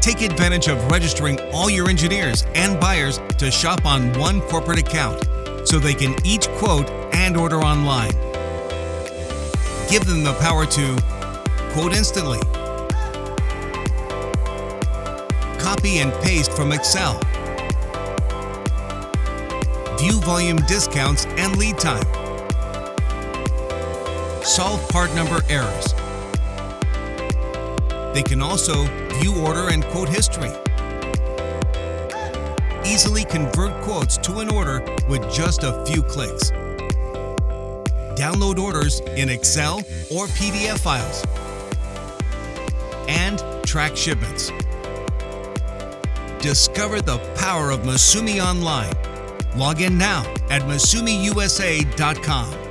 Take advantage of registering all your engineers and buyers to shop on one corporate account so they can each quote and order online. Give them the power to quote instantly, copy and paste from Excel, view volume discounts and lead time, solve part number errors. They can also view order and quote history. Easily convert quotes to an order with just a few clicks. Download orders in Excel or PDF files. And track shipments. Discover the power of MISUMI online. Log in now at MISUMIUSA.com.